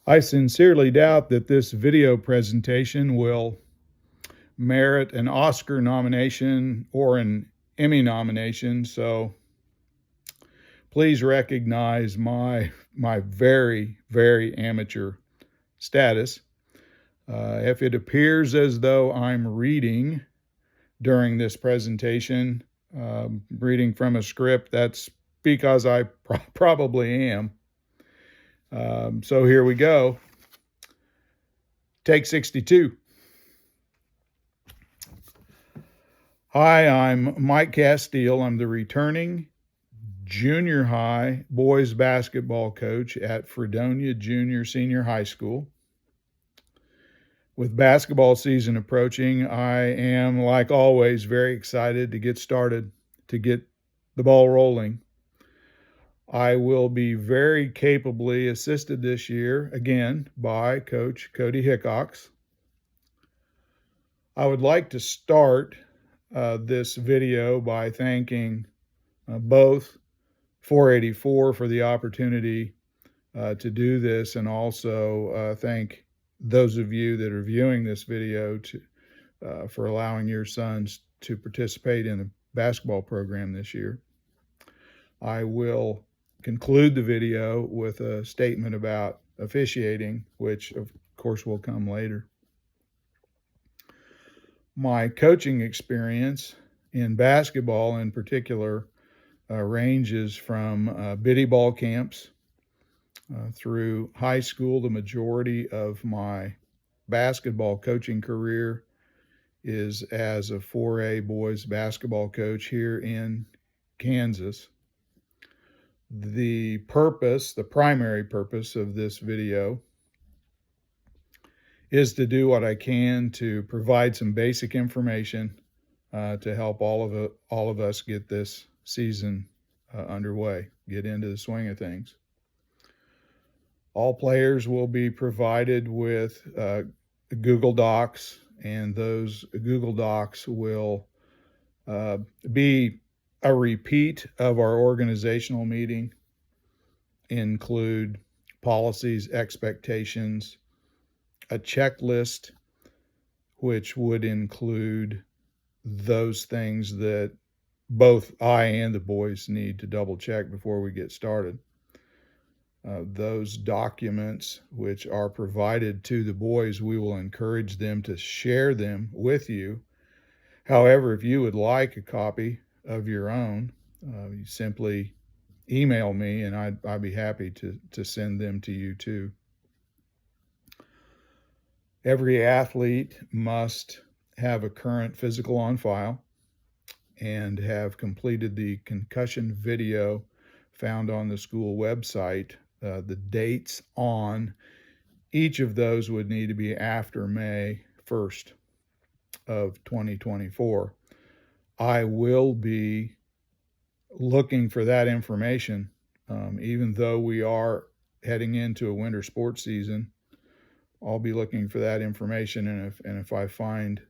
I sincerely doubt that this video presentation will merit an Oscar nomination or an Emmy nomination, so please recognize my very, very amateur status. If it appears as though I'm reading during this presentation, reading from a script, that's because I probably am. So here we go. Take 62. Hi, I'm Mike Castile. I'm the returning junior high boys basketball coach at Fredonia Junior Senior High School. With basketball season approaching, I am, like always, very excited to get started, to get the ball rolling. I will be very capably assisted this year, again, by Coach Cody Hickox. I would like to start this video by thanking both 484 for the opportunity to do this, and also thank those of you that are viewing this video for allowing your sons to participate in the basketball program this year. I will conclude the video with a statement about officiating, which of course will come later. My coaching experience in basketball in particular ranges from biddy ball camps through high school. The majority of my basketball coaching career is as a 4A boys basketball coach here in Kansas. The primary purpose of this video is to do what I can to provide some basic information to help all of us get this season underway, get into the swing of things. All players will be provided with Google Docs, and those Google Docs will be a repeat of our organizational meeting, include policies, expectations, a checklist, which would include those things that both I and the boys need to double check before we get started. Those documents which are provided to the boys, we will encourage them to share them with you. However, if you would like a copy of your own, you simply email me and I'd be happy to send them to you too. Every athlete must have a current physical on file and have completed the concussion video found on the school website. The dates on each of those would need to be after May 1st of 2024. I will be looking for that information, even though we are heading into a winter sports season. I'll be looking for that information, and if I find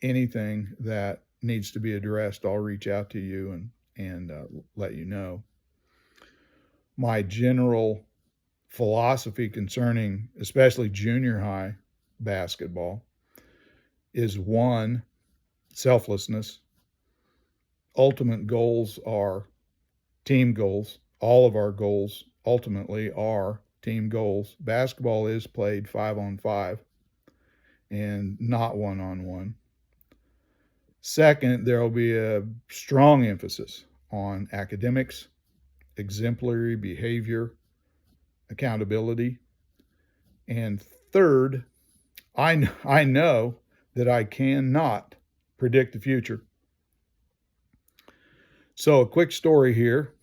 anything that needs to be addressed, I'll reach out to you and let you know. My general philosophy concerning especially junior high basketball is, one, selflessness. Ultimate goals are team goals. All of our goals ultimately are team goals. Basketball is played 5-on-5 and not 1-on-1. Second, there will be a strong emphasis on academics, exemplary behavior, accountability. And third, I know that I cannot predict the future. So a quick story here.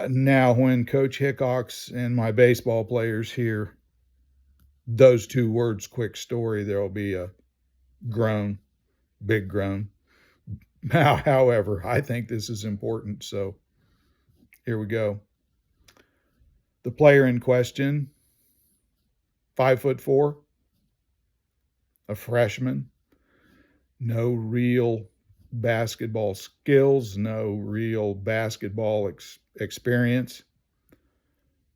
Now, when Coach Hickox and my baseball players hear those two words, quick story, there will be a groan, big groan. Now, however, I think this is important, so here we go. The player in question, 5'4", a freshman, no real basketball skills, no real basketball experience,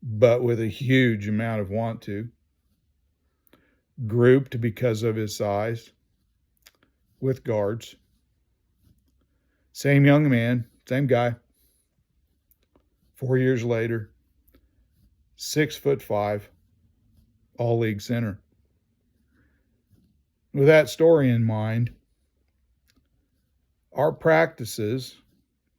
but with a huge amount of want to. Grouped because of his size with guards. Same young man, same guy. 4 years later, 6'5", all-league center. With that story in mind, our practices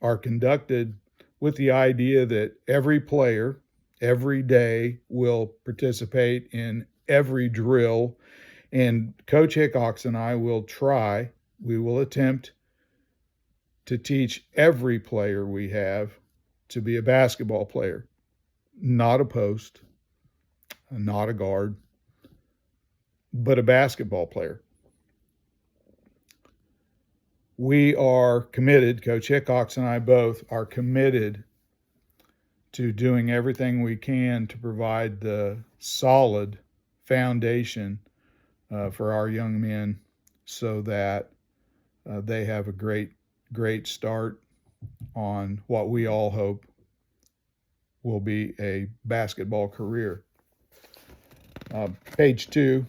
are conducted with the idea that every player, every day, will participate in every drill, and Coach Hickox and I will attempt to teach every player we have to be a basketball player, not a post, not a guard, but a basketball player. We are committed, Coach Hickox and I both are committed to doing everything we can to provide the solid foundation for our young men so that they have a great start on what we all hope will be a basketball career. Page 2,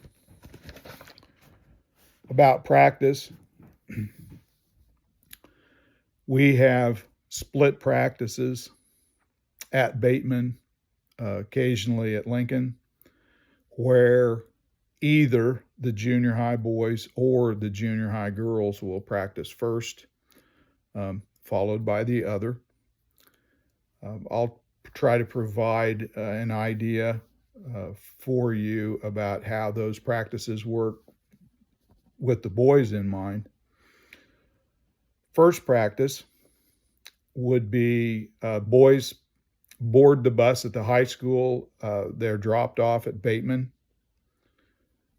about practice. We have split practices at Bateman, occasionally at Lincoln, where either the junior high boys or the junior high girls will practice first, followed by the other. I'll try to provide an idea for you about how those practices work with the boys in mind. First practice would be boys board the bus at the high school. They're dropped off at Bateman.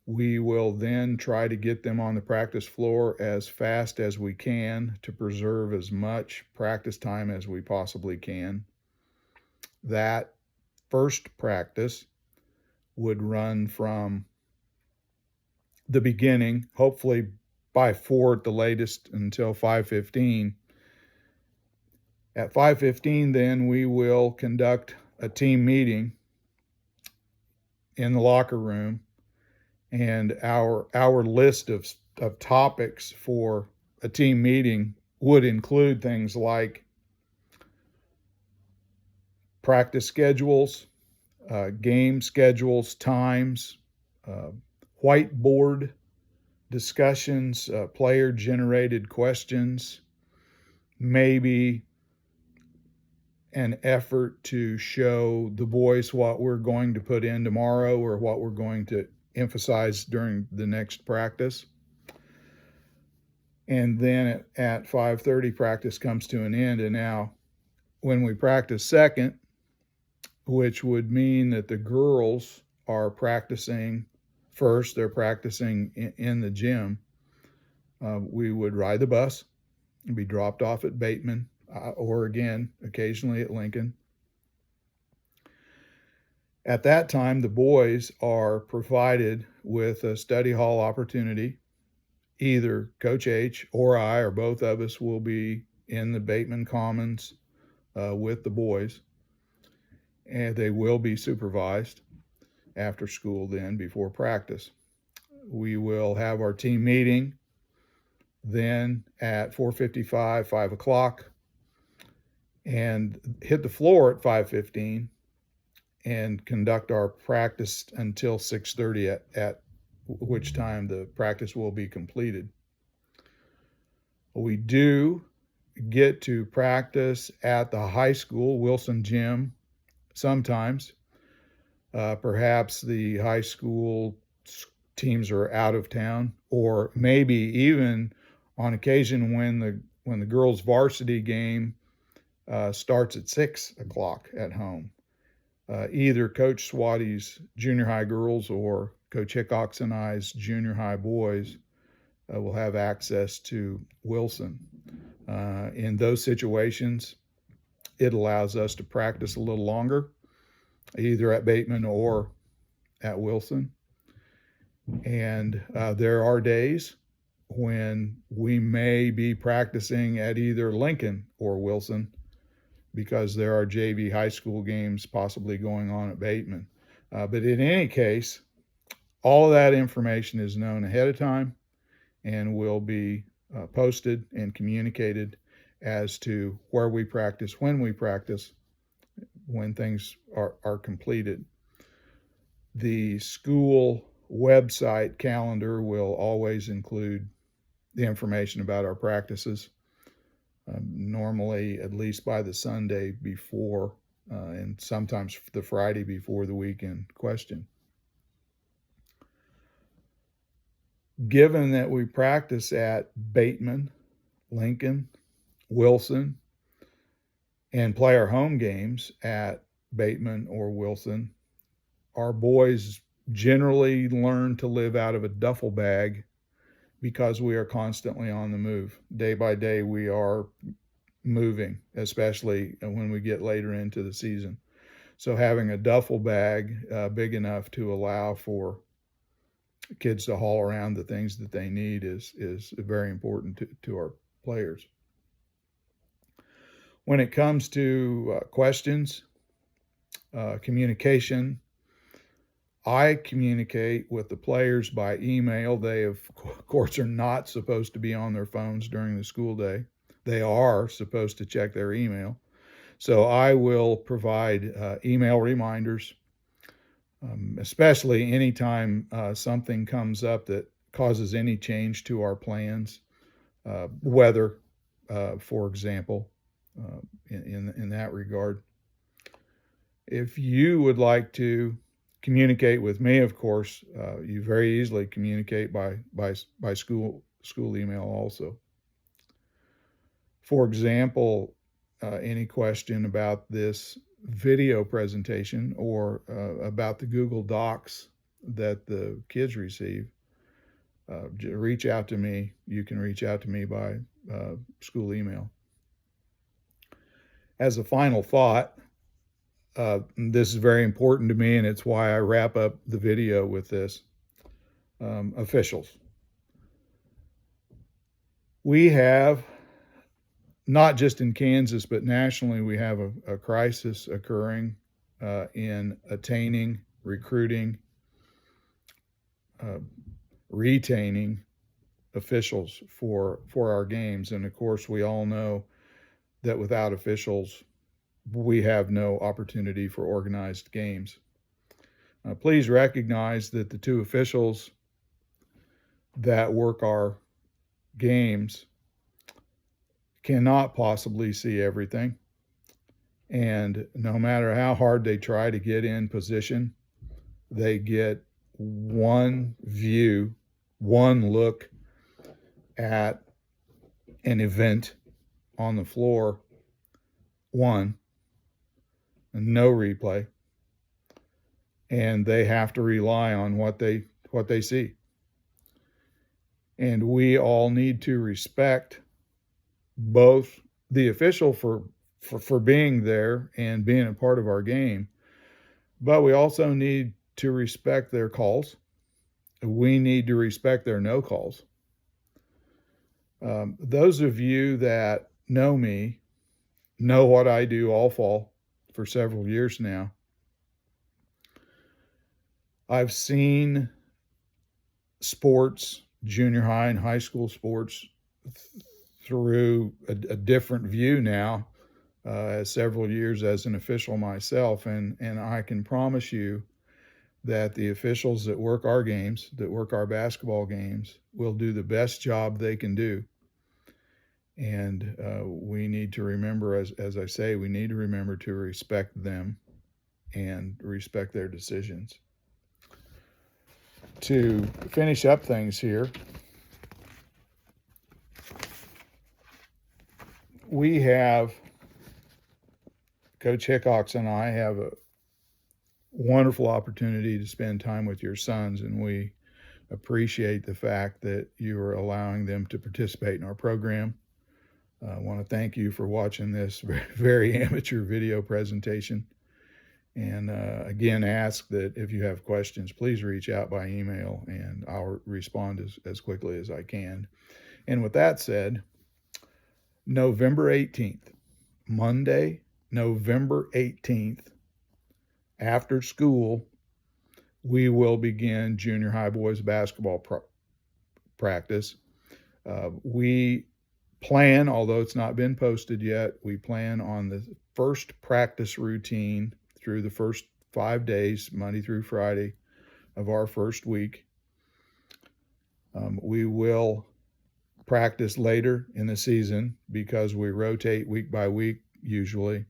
We will then try to get them on the practice floor as fast as we can to preserve as much practice time as we possibly can. That first practice would run from the beginning, hopefully by 4 at the latest, until 5:15. At 5:15, then we will conduct a team meeting in the locker room, and our list of topics for a team meeting would include things like practice schedules, game schedules, times, whiteboard discussions, player-generated questions, maybe an effort to show the boys what we're going to put in tomorrow or what we're going to emphasize during the next practice. And then at 5:30, practice comes to an end. And now when we practice second, which would mean that the girls are practicing first, they're practicing in the gym, we would ride the bus and be dropped off at Bateman, or again, occasionally at Lincoln. At that time, the boys are provided with a study hall opportunity. Either Coach H or I or both of us will be in the Bateman Commons with the boys, and they will be supervised after school then before practice. We will have our team meeting then at 4:55, 5 o'clock, and hit the floor at 5:15 and conduct our practice until 6:30, at which time the practice will be completed. We do get to practice at the high school Wilson gym sometimes. Perhaps the high school teams are out of town, or maybe even on occasion when the girls' varsity game starts at 6 o'clock at home. Either Coach Swatty's junior high girls or Coach Hickox and I's junior high boys will have access to Wilson. In those situations, it allows us to practice a little longer, either at Bateman or at Wilson. And there are days when we may be practicing at either Lincoln or Wilson because there are JV high school games possibly going on at Bateman. But in any case, all of that information is known ahead of time and will be posted and communicated as to where we practice, when things are completed. The school website calendar will always include the information about our practices, normally at least by the Sunday before, and sometimes the Friday before the weekend question. Given that we practice at Bateman, Lincoln, Wilson, and play our home games at Bateman or Wilson, our boys generally learn to live out of a duffel bag because we are constantly on the move. Day by day, we are moving, especially when we get later into the season. So having a duffel bag big enough to allow for kids to haul around the things that they need is very important to our players. When it comes to questions, communication, I communicate with the players by email. They, of course, are not supposed to be on their phones during the school day. They are supposed to check their email. So I will provide email reminders, especially anytime something comes up that causes any change to our plans, weather, for example, in that regard. If you would like to communicate with me, of course, you very easily communicate by school email also. For example, any question about this video presentation or about the Google Docs that the kids receive, reach out to me. You can reach out to me by school email. As a final thought, this is very important to me, and it's why I wrap up the video with this. Officials. We have, not just in Kansas, but nationally, we have a crisis occurring in attaining, recruiting, retaining officials for our games. And of course, we all know that without officials, we have no opportunity for organized games. Please recognize that the two officials that work our games cannot possibly see everything. And no matter how hard they try to get in position, they get one view, one look at an event on the floor, and no replay. And they have to rely on what they see. And we all need to respect both the official for being there and being a part of our game, but we also need to respect their calls. We need to respect their no calls. Those of you that know me know what I do all fall for several years now. I've seen sports, junior high and high school sports, through a different view now, several years as an official myself, and I can promise you that the officials that work our games, that work our basketball games, will do the best job they can do. And we need to remember, as I say, we need to remember to respect them and respect their decisions. To finish up things here, we have, Coach Hickox and I have a wonderful opportunity to spend time with your sons, and we appreciate the fact that you are allowing them to participate in our program. I want to thank you for watching this very amateur video presentation. And again, ask that if you have questions, please reach out by email, and I'll respond as quickly as I can. And with that said, November 18th, Monday, November 18th, after school, we will begin junior high boys basketball practice. We plan, although it's not been posted yet, we plan on the first practice routine through the first 5 days, Monday through Friday of our first week. We will practice later in the season because we rotate week by week usually.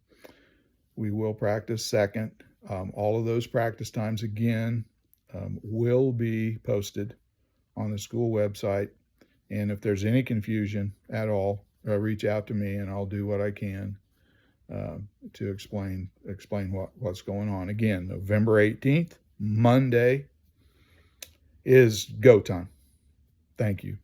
We will practice second. All of those practice times again will be posted on the school website. And if there's any confusion at all, reach out to me and I'll do what I can to explain what's going on. Again, November 18th, Monday, is go time. Thank you.